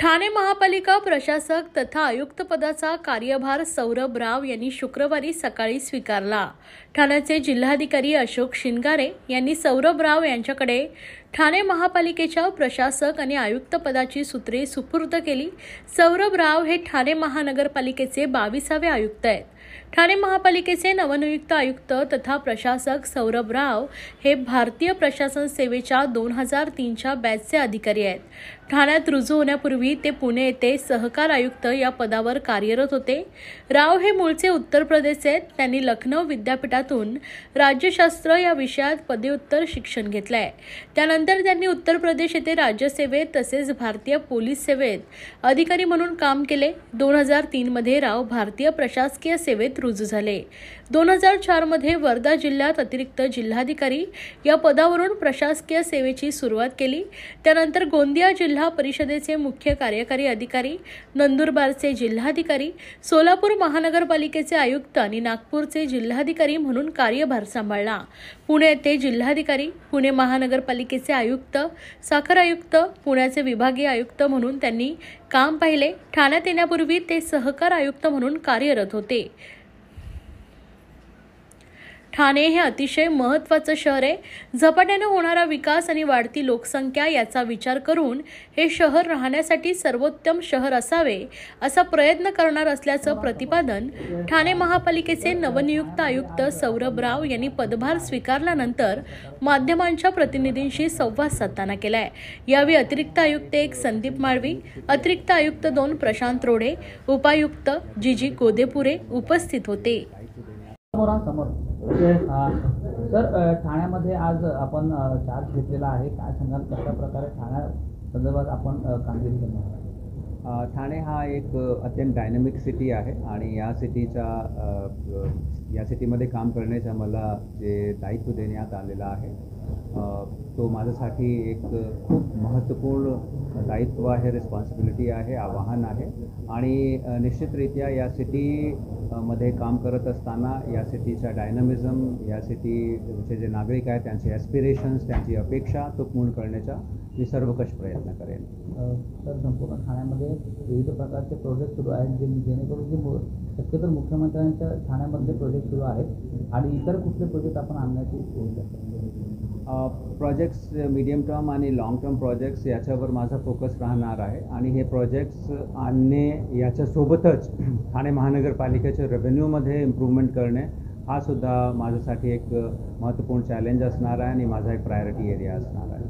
ठाणे महापालिका प्रशासक तथा आयुक्त पदाचा कार्यभार सौरभ राव यांनी शुक्रवारी सकाळी स्वीकारला। ठाण्याचे जिल्हाधिकारी अशोक शिनगारे यांनी सौरभ राव यांच्याकडे ठाणे महापालिकेच्या प्रशासक आणि आयुक्त पदाची सूत्रे सुपूर्द केली। सौरभ राव हे ठाणे महानगरपालिकेचे 22वे आयुक्त आहेत। ठाणे महापालिकेचे नवनियुक्त आयुक्त तथा प्रशासक सौरभ राव हे भारतीय प्रशासन सेवेच्या 2003च्या बॅचचे अधिकारी आहेत। ठाण्यात रुजू होण्यापूर्वी ते पुणे येथे सहकार आयुक्त या पदावर कार्यरत होते। राव हे मूळचे उत्तर प्रदेशचे आहेत। त्यांनी लखनौ विद्यापीठातून राज्यशास्त्र या विषयात पदव्युत्तर शिक्षण घेतले आहे। त्यानंतर त्यांनी उत्तर प्रदेश येथे राज्यसेवेत तसेच भारतीय पोलीस सेवेत अधिकारी म्हणून काम केले। 2003 मध्ये राव भारतीय प्रशासकीय सेवेत रुजू झाले। 2004 मध्ये वर्धा जिल्ह्यात अतिरिक्त जिल्हाधिकारी या पदावरून प्रशासकीय सेवेची सुरुवात केली। त्यानंतर गोंदिया जिल्हा परिषदेचे मुख्य कार्यकारी अधिकारी, नंदुरबारचे जिल्हाधिकारी, सोलापूर महानगरपालिकेचे आयुक्त आणि नागपूरचे जिल्हाधिकारी म्हणून कार्यभार सांभाळला। पुणे येथे जिल्हाधिकारी, पुणे महानगरपालिकेचे आयुक्त, साखर आयुक्त, पुण्याचे विभागीय आयुक्त म्हणून त्यांनी काम पाहिले। ठाण्यात येण्यापूर्वी ते सहकार आयुक्त म्हणून कार्यरत होते। ठाणे हे अतिशय महत्त्वाचं शहर आहे। झपाट्याने होणारा विकास आणि वाढती लोकसंख्या याचा विचार करून हे शहर राहण्यासाठी सर्वोत्तम शहर असावे असा प्रयत्न करणार असल्याचं प्रतिपादन ठाणे महापालिकेचे नवनियुक्त आयुक्त सौरभ राव यांनी पदभार स्वीकारल्यानंतर माध्यमांच्या प्रतिनिधींशी संवाद साधताना केलाय। यावेळी अतिरिक्त आयुक्त 1 संदीप माळवी, अतिरिक्त आयुक्त 2 प्रशांत रोडे, उपायुक्त जीजी गोदेपुरे उपस्थित होते। सर, ठाण्यामध्ये आज आपण चार्ज घेतलेला आहे, काय सांगाल कशा प्रकारे ठाण्या संदर्भात आपण कामगिरी करणार आहात? ठाणे हा एक अत्यंत डायनॅमिक सिटी आहे आणि या सिटीमध्ये काम करण्याचं मला जे दायित्व देण्यात आलेलं आहे तो माझ्यासाठी एक खूप महत्त्वपूर्ण दायित्व आहे, रिस्पॉन्सिबिलिटी आहे, आव्हान आहे आणि निश्चितरित्या या सिटीमध्ये काम करत असताना या सिटीचा डायनॅमिझम, या सिटीचे जे नागरिक आहेत त्यांचे ॲस्पिरेशन्स, त्यांची अपेक्षा तो पूर्ण करण्याचा मी सर्वकष प्रयत्न करेन। तर संपूर्ण ठाण्यामध्ये विविध प्रकारचे प्रोजेक्ट सुरू आहेत जेणेकरून जे शक्यतो मुख्यमंत्र्यांच्या ठाण्यामध्ये प्रोजेक्ट सुरू आहेत आणि इतर कुठले प्रोजेक्ट आपण आणण्याची प्रोजेक्ट्स मीडियम टर्म आणि लाँग टर्म प्रोजेक्ट्स याच्यावर माझा फोकस राहणार आहे आणि हे प्रोजेक्ट्स आणणे याच्यासोबतच ठाणे महानगरपालिकेच्या रेव्हेन्यूमध्ये इम्प्रूव्हमेंट करणे हा सुद्धा माझ्यासाठी एक महत्त्वपूर्ण चॅलेंज असणार आहे आणि माझा एक प्रायोरिटी एरिया असणार आहे।